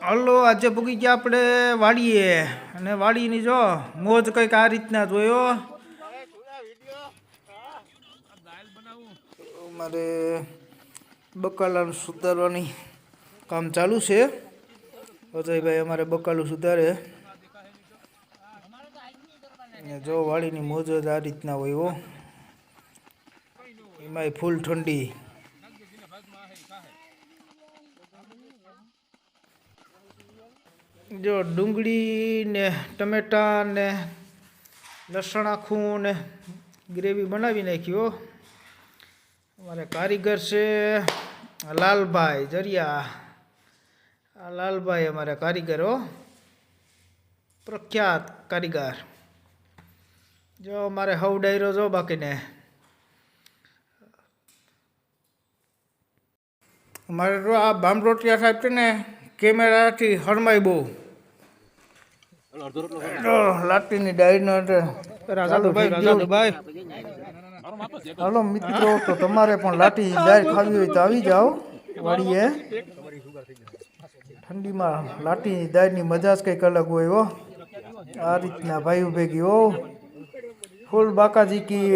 Hello, આજે પૂગી ગયા આપણે વાડીએ અને વાડીની જો મોજ કંઈક આ રીતના જોયો. મારે બકાલાનું સુધારવાની કામ ચાલુ છે. અજયભાઈ અમારે બકાલું સુધારે. જો વાડીની મોજ જ આ રીતના હોય હો. એમાંય ફૂલ ઠંડી. જો ડુંગળી ને ટમેટા ને લસણ આખું ને ગ્રેવી બનાવી નાખ્યો. અમારે કારીગર છે લાલભાઈ જરિયા. આ લાલભાઈ અમારે કારીગરો, પ્રખ્યાત કારીગર. જો અમારે હવ ડાયરો જો બાકીને. અમારે તો આ બામરોટિયા સાહેબ છે ને કેમેરાથી હરમાય બહુ. લાટીની ડાયરીનો હાલો મિત્રો, તો તમારે પણ લાટી ડાયર ખાવી હોય તો આવી જાઓ વાડીએ. ઠંડીમાં લાટી દાળની મજા જ કંઈક અલગ હોય હો. આ રીતના ભાઈઓ ભેગી હો, ફૂલ બાકાજી કી